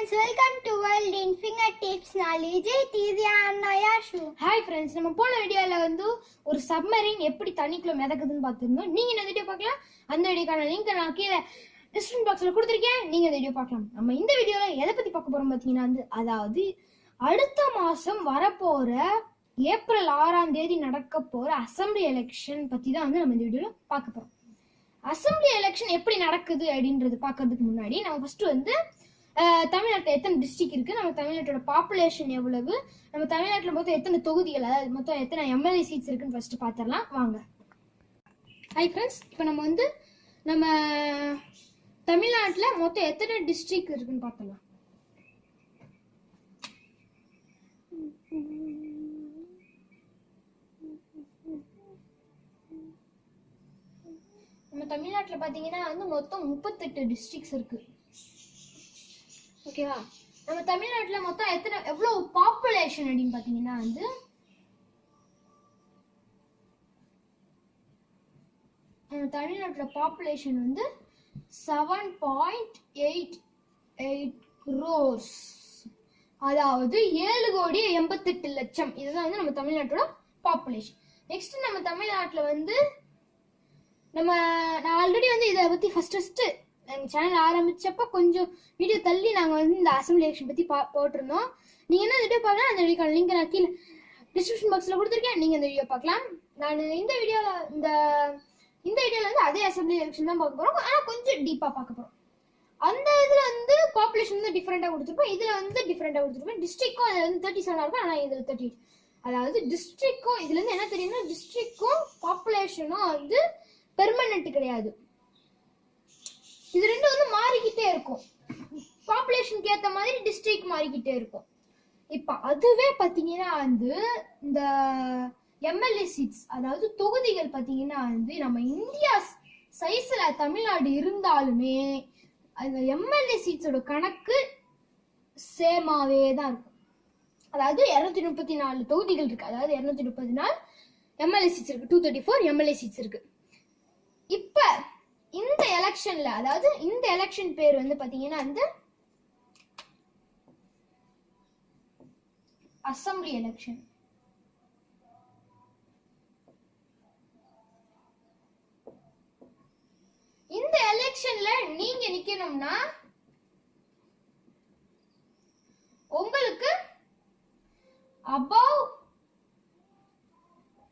friends, welcome to World in Fingertips Knowledge. Tizia and Ayashu. Hi friends, நம்ம போன வீடியோல வந்து ஒரு சப்மரீன் எப்படி தண்ணிக்குள்ள மிதக்குதுன்னு பார்த்திருந்தோம். நீங்க இந்த வீடியோ பார்க்கலாம். அந்த வீடியோக்கான லிங்க் நான் கீழே டிஸ்கிரிப்ஷன் பாக்ஸ்ல கொடுத்திருக்கேன். நீங்க இந்த வீடியோ பார்க்கலாம். நம்ம இந்த வீடியோல எதை பத்தி பார்க்க போறோம் பாத்தீங்கன்னா வந்து அதாவது அடுத்த மாசம் வரப்போற ஏப்ரல் 6ஆம் தேதி நடக்க போற அசெம்பிளி எலெக்ஷன் பத்தி தான் வந்து நம்ம இந்த வீடியோல பார்க்க போறோம். அசெம்பிளி எலெக்ஷன் எப்படி நடக்குது அப்படின்றது பார்க்கறதுக்கு முன்னாடி நம்ம ஃபர்ஸ்ட் வந்து தமிழ்நாட்டில் எத்தனை டிஸ்ட்ரிக்ட் இருக்கு, நம்ம தமிழ்நாட்டோட பாப்புலேஷன் எவ்வளவு, நம்ம தமிழ்நாட்டில் மொத்தம் எத்தனை தொகுதிகள், அதாவது மொத்தம் எத்தனை எம்எல்ஏ சீட்ஸ் இருக்குன்னு ஃபர்ஸ்ட் பார்த்துடலாம் வாங்க. ஹை ஃப்ரெண்ட்ஸ், இப்போ நம்ம வந்து நம்ம தமிழ்நாட்டில் மொத்தம் எத்தனை டிஸ்ட்ரிக்ட் இருக்குன்னு பார்த்துடலாம். நம்ம தமிழ்நாட்டில் பார்த்தீங்கன்னா வந்து மொத்தம் 38 டிஸ்ட்ரிக்ட்ஸ் இருக்கு. ஓகேவா? நம்ம தமிழ்நாட்டுல மொத்தம் எவ்வளவு பாப்புலேஷன் அப்படின்னு பாத்தீங்கன்னா வந்து நம்ம தமிழ்நாட்டுல பாப்புலேஷன் வந்து 7.88 crores, அதாவது 7,88,00,000. இதுதான் வந்து நம்ம தமிழ்நாட்டோட பாப்புலேஷன். நெக்ஸ்ட் நம்ம தமிழ்நாட்டுல வந்து நான் ஆல்ரெடி வந்து இதை பத்தி ஃபர்ஸ்ட் எங்க சேனல் ஆரம்பிச்சப்ப கொஞ்சம் வீடியோ தள்ளி நாங்க வந்து இந்த அசெம்பிளி எலெக்ஷன் பத்தி போட்டிருந்தோம். நீங்க என்ன வீடியோ பார்க்கலாம், அந்த வீடியோக்கான லிங்க் நான் கீழே டிஸ்கிரிப்ஷன் பாக்ஸ்ல கொடுத்துருக்கேன். நீங்க இந்த வீடியோ பார்க்கலாம். நான் இந்த வீடியோல வந்து அதே அசெம்பிளி எலெக்ஷன் தான் பார்க்க போறோம், ஆனா கொஞ்சம் டீப்பா பார்க்க போறோம். அந்த இதுல வந்து பாப்புலேஷன் வந்து டிஃபரெண்டா கொடுத்துருப்போம், இதுல வந்து டிஃபரெண்டா கொடுத்துருப்போம். டிஸ்ட்ரிக்டும் அதுல வந்து 37 இருக்கும், ஆனா இதுல 38. அதாவது டிஸ்ட்ரிக்டும் இதுல இருந்து என்ன தெரியும்னா டிஸ்ட்ரிக்டும் பாப்புலேஷனும் வந்து பெர்மனன்ட் கிடையாது. இது ரெண்டும் வந்து மாறிக்கிட்டே இருக்கும். பாப்புலேஷனுக்கு ஏத்த மாதிரி டிஸ்ட்ரிக்ட் மாறிக்கிட்டே இருக்கும். இப்ப அதுவே பாத்தீங்கன்னா வந்து இந்த எம்எல்ஏ சீட்ஸ், அதாவது தொகுதிகள் பாத்தீங்கன்னா வந்து நம்ம இந்தியா சைஸ்ல தமிழ்நாடு இருந்தாலுமே அந்த எம்எல்ஏ சீட்ஸோட கணக்கு சேமாவே தான் இருக்கும். அதாவது 234 தொகுதிகள் இருக்கு, அதாவது 234 எம்எல்ஏ சீட்ஸ் இருக்கு, 234 எம்எல்ஏ சீட்ஸ் இருக்கு. இப்ப இந்த எலெக்ஷன்ல, அதாவது இந்த எலெக்ஷன் பேர் வந்து பாத்தீங்கன்னா வந்து அசெம்பிளி எலெக்ஷன். இந்த எலெக்ஷன்ல நீங்க நிக்கணும்னா உங்களுக்கு above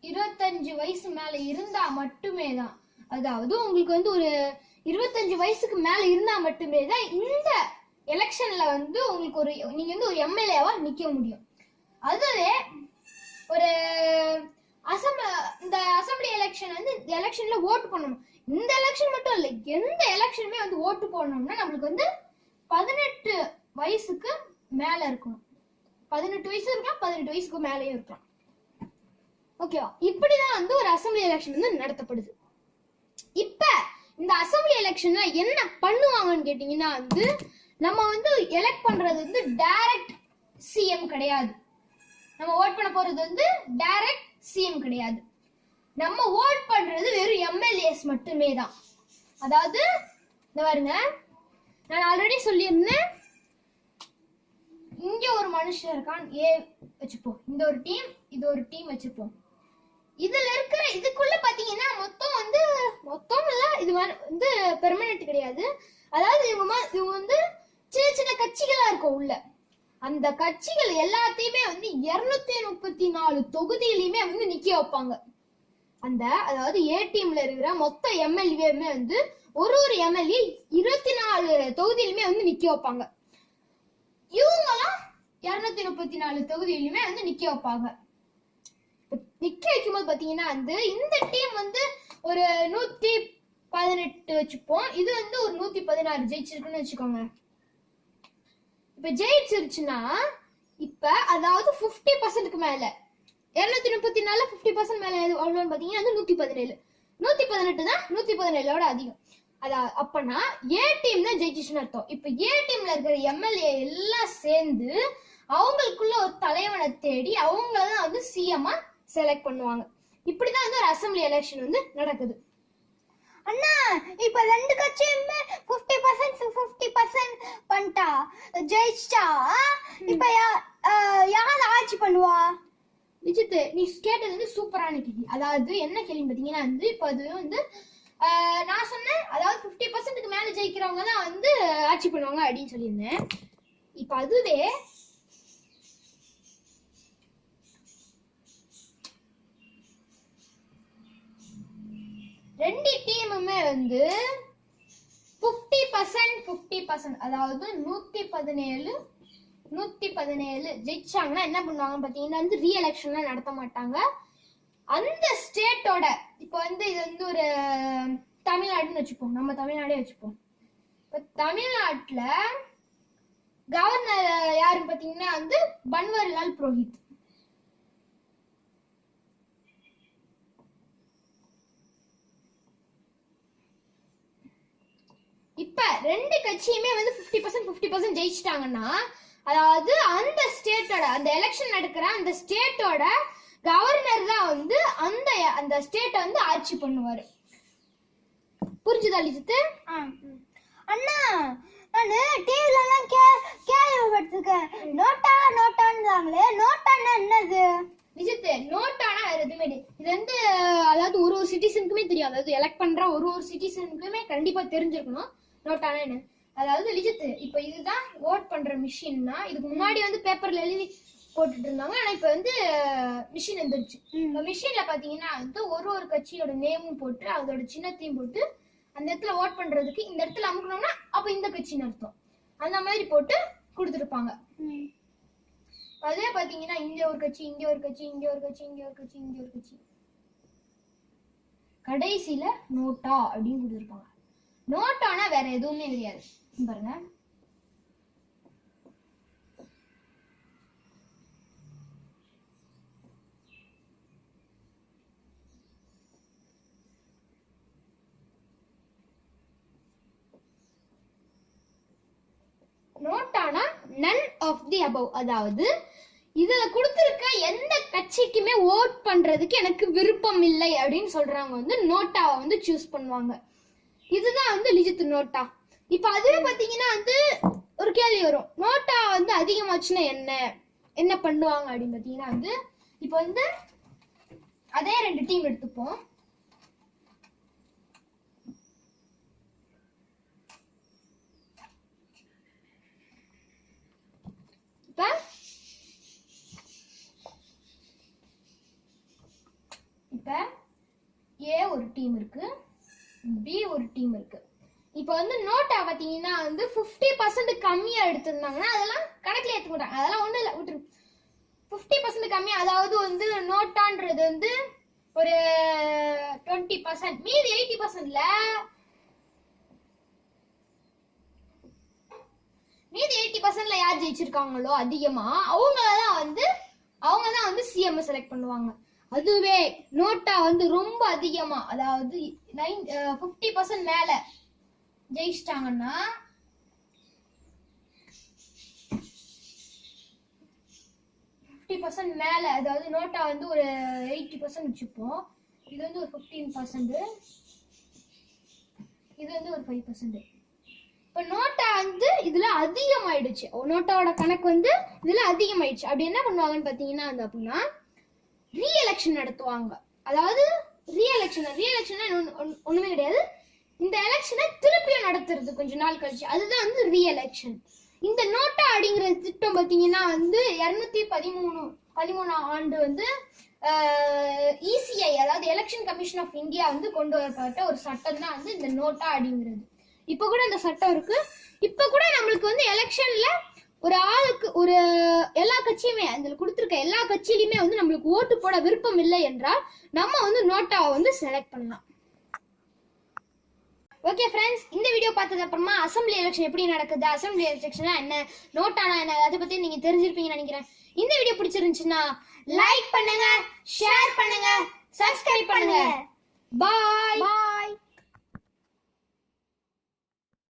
25 வயசு மேல இருந்தா மட்டுமே தான், அதாவது உங்களுக்கு வந்து ஒரு 25 வயசுக்கு மேல இருந்தா மட்டுமே தான் இந்த எலெக்ஷன்ல வந்து உங்களுக்கு நீங்க வந்து ஒரு எம்எல்ஏவா நிக்க முடியும். அதுவே ஒரு இந்த அசெம்பிளி எலெக்ஷன் வந்து இந்த எலெக்ஷன்ல ஓட்டு பண்ணணும். இந்த எலெக்ஷன் மட்டும் இல்ல, எந்த எலெக்ஷனுமே வந்து ஓட்டு போடணும்னா நம்மளுக்கு வந்து 18 வயசுக்கு மேல இருக்கணும். 18 வயசு இருக்கலாம், 18 வயசுக்கு மேலேயும் இருக்கலாம். ஓகேவா? இப்படிதான் வந்து ஒரு அசெம்பிளி எலெக்ஷன் வந்து நடத்தப்படுது. இப்ப இந்த அசெம்பிளி எலெக்ஷன்ல என்ன பண்ணுவாங்கன்னு கேட்டீங்கன்னா வந்து நம்ம வந்து எலெக்ட் பண்றது வந்து டைரக்ட் சிஎம் கிடையாது. நம்ம ஓட் பண்ண போறது வந்து டைரக்ட் சிஎம் கிடையாது. நம்ம ஓட் பண்றது வெறும் எம்எல்ஏஸ் மட்டுமே தான். அதாவது இந்த பாருங்க, நான் ஆல்ரெடி சொல்லியிருந்தேன், இங்க ஒரு மனுஷன் இருக்கான், ஏ வச்சுப்போம், இந்த ஒரு டீம், இது ஒரு டீம் வச்சுப்போம். இதுல இருக்கிற இதுக்குள்ள பாத்தீங்கன்னா மொத்தம் இல்ல, இது வந்து பெர்மனன்ட் கிடையாது. அதாவது இவங்க வந்து சின்ன சின்ன கட்சிகளா இருக்கும் உள்ள. அந்த கட்சிகள் எல்லாத்தையுமே வந்து 234 தொகுதியிலுமே வந்து நிக்க வைப்பாங்க. அதாவது ஏ டீம்ல இருக்கிற மொத்த எம்எல்ஏமே வந்து ஒரு எம்எல்ஏ 24 தொகுதியிலுமே வந்து நிக்க வைப்பாங்க. இவங்கெல்லாம் 234 தொகுதியிலுமே வந்து நிக்க வைப்பாங்க. நிக்க வைக்கும்போது பாத்தீங்கன்னா வந்து இந்த டீம் வந்து ஒரு 118 வச்சுப்போம், இது வந்து ஒரு 116 ஜெயிச்சிருக்குன்னு வச்சுக்கோங்க. இப்ப ஜெயிச்சிருச்சுன்னா இப்ப அதாவது 50% மேல 234 50% மேல எவ்வளவுன்னு பாத்தீங்கன்னா வந்து 117. 118 தான் 117ஓட அதிகம். அதாவது அப்பனா ஏ டீம் தான் ஜெயிச்சிச்சுன்னு அர்த்தம். இப்ப ஏ டீம்ல இருக்கிற எம்எல்ஏ எல்லாம் சேர்ந்து அவங்களுக்குள்ள ஒரு தலைவனை தேடி அவங்களதான் வந்து சிஎம்ஆ செலக்ட் பண்ணுவாங்க. இப்படிதான் வந்து ஒரு அசெம்பிளி எலெக்ஷன் வந்து நடக்குது. அண்ணா, இப்ப ரெண்டு கட்சியுமே 50% 50% வந்துட்டா ஜெயிச்சிட்டா இப்ப யார் ஆட்சி பண்ணுவா? விஜித், நீ கேட்டது வந்து சூப்பரான கேள்வி. அதாவது என்ன கேள்வி பாத்தீங்கன்னா வந்து இப்ப அது வந்து நான் சொன்னேன், அதாவது 50%க்கு மேல ஜெயிக்கிறவங்க தான் வந்து ஆட்சி பண்ணுவாங்க அப்படின்னு சொல்லியிருந்தேன். இப்ப அதுவே ரெண்டு டீமுமே வந்து 50% அதாவது 117 ஜெயிச்சாங்கன்னா என்ன பண்ணுவாங்க பாத்தீங்கன்னா வந்து ரீ எலெக்ஷன்லாம் நடத்த மாட்டாங்க. அந்த ஸ்டேட்டோட இப்போ வந்து இது வந்து ஒரு தமிழ்நாடுன்னு வச்சுப்போம், நம்ம தமிழ்நாடே வச்சுப்போம். இப்போ தமிழ்நாட்டுல கவர்னர் யாருன்னு பாத்தீங்கன்னா வந்து பன்வாரிலால் புரோஹித். இப்ப ரெண்டு கட்சியுமே வந்து 50% ஜெயிச்சிட்டாங்கன்னா, அதாவது அந்த ஸ்டேட்டோட அந்த எலெக்ஷன் நடக்கிற அந்த ஸ்டேட்டோட கவர்னர் தான் வந்து அந்த ஸ்டேட்டை வந்து ஆட்சி பண்ணுவாரு. புரிஞ்சுதா லிஜித்? அண்ணா நானு டிவில எல்லாம் கேள்விப்பட்டிருக்கேன், நோட்டான்றாங்களே, நோட்டான்னா என்னது? லிஜித், நோட்டானா வேற எதுவுமே இல்லை. இது வந்து அதாவது ஒரு சிட்டிசனுக்குமே தெரியும். அதாவது எலெக்ட் பண்ற ஒரு சிட்டிசனுக்குமே கண்டிப்பா தெரிஞ்சிருக்கணும் நோட்டானா என்ன. அதாவது லிஜித், இப்ப இதுதான் ஓட் பண்ற மிஷின்னா, இதுக்கு முன்னாடி வந்து பேப்பர்ல எழுதி போட்டுட்டு இருந்தாங்க. ஆனா இப்ப வந்து மிஷின் வந்துருச்சு. இந்த மிஷின்ல பாத்தீங்கன்னா வந்து ஒரு கட்சியோட நேமும் போட்டு அதோட சின்னத்தையும் போட்டு அந்த இடத்துல ஓட் பண்றதுக்கு இந்த இடத்துல அமுக்கணும்னா அப்ப இந்த கட்சின்னு அர்த்தம், அந்த மாதிரி போட்டு கொடுத்துருப்பாங்க. அதே பாத்தீங்கன்னா இங்க ஒரு கட்சி, இங்க ஒரு கட்சி, இங்க ஒரு கட்சி, இங்க ஒரு கட்சி, இங்க ஒரு கட்சி, கடைசியில நோட்டா அப்படின்னு கொடுத்துருப்பாங்க. நோட்டானா வேற எதுவுமே கிடையாது. பாருங்க, நோட்டானா நன் ஆஃப் தி அபவ். அதாவது இதுல கொடுத்திருக்க எந்த கட்சிக்குமே ஓட் பண்றதுக்கு எனக்கு விருப்பம் இல்லை அப்படின்னு சொல்றவங்க வந்து நோட்டாவை வந்து சூஸ் பண்ணுவாங்க. இதுதான் வந்து லிஜித் நோட்டா. இப்ப அதுவே பாத்தீங்கன்னா வந்து ஒரு கேள்வி வரும், நோட்டா வந்து அதிகமாச்சுன்னா என்ன பண்ணுவாங்க அப்படின்னு பாத்தீங்கன்னா வந்து இப்ப வந்து அதே ரெண்டு டீம் எடுத்துப்போம். இப்ப ஏ ஒரு டீம் இருக்கு, பி ஒரு டீம் இருக்கு. இப்ப வந்து நோட்டா பாத்தீங்கன்னா வந்து 50% கம்மியா எடுத்திருந்தாங்கன்னா அதெல்லாம் கணக்குல ஏத்துக்க மாட்டாங்க. அதெல்லாம் ஒண்ணு இல்ல, விட்டுரு. 50% கம்மியா, அதாவது வந்து நோட்டான்றது வந்து ஒரு 20%, மீதி 80%ல மீதி 80%ல யார் ஜெயிச்சிருக்காங்களோ அதிகமா அவங்க தான் வந்து சிஎம் செலக்ட் பண்ணுவாங்க. அதுவே நோட்டா வந்து ரொம்ப அதிகமா, அதாவது 50% மேல ஜெயிச்சிட்டாங்கன்னா மேல, அதாவது நோட்டா வந்து ஒரு 80% வச்சுப்போம், இது வந்து ஒரு 15%, இது வந்து ஒரு 5%. இப்ப நோட்டா வந்து இதுல அதிகமாயிடுச்சு, நோட்டாவோட கணக்கு வந்து இதுல அதிகமாயிடுச்சு. அப்படி என்ன பண்ணுவாங்கன்னு பாத்தீங்கன்னா வந்து அப்படின்னா ரீ எலெக்ஷன் நடத்துவாங்க. அதாவது ரீ எலெக்ஷன் ஒண்ணுமே கிடையாது, இந்த எலெக்ஷனை திருப்பியும் நடத்துறது கொஞ்ச நாள் கழிச்சு, அதுதான் வந்து ரீ எலெக்ஷன். இந்த நோட்டா அப்படிங்கிற திட்டம் பாத்தீங்கன்னா வந்து 213 ஆண்டு வந்து இசிஐ, அதாவது எலெக்ஷன் கமிஷன் ஆஃப் இந்தியா வந்து கொண்டு வரப்பட்ட ஒரு சட்டம் தான் வந்து இந்த நோட்டா அப்படிங்கிறது. இப்ப கூட அந்த சட்டம் இருக்கு. இப்ப கூட நம்மளுக்கு வந்து எலெக்ஷன்ல ஒரு ஆளுக்கு ஒரு எல்லா கட்சியுமே அதுல கொடுத்திருக்க எல்லா கட்சியிலுமே வந்து நம்மளுக்கு ஓட்டு போட விருப்பம் இல்லை என்றால் நம்ம வந்து நோட்டாவை வந்து செலக்ட் பண்ணலாம். ஓகே ஃப்ரெண்ட்ஸ், இந்த வீடியோ பார்த்தது அப்புறமா அசம்பிளி எலெக்ஷன் எப்படி நடக்குது, அசம்பிளி எலெக்ஷனா என்ன, நோட்டானா என்ன, அதை பத்தி நீங்க தெரிஞ்சிருப்பீங்கன்னு நினைக்கிறேன். இந்த வீடியோ பிடிச்சிருந்துச்சுன்னா லைக் பண்ணுங்க, ஷேர் பண்ணுங்க, சப்ஸ்கிரைப் பண்ணுங்க. பாய்.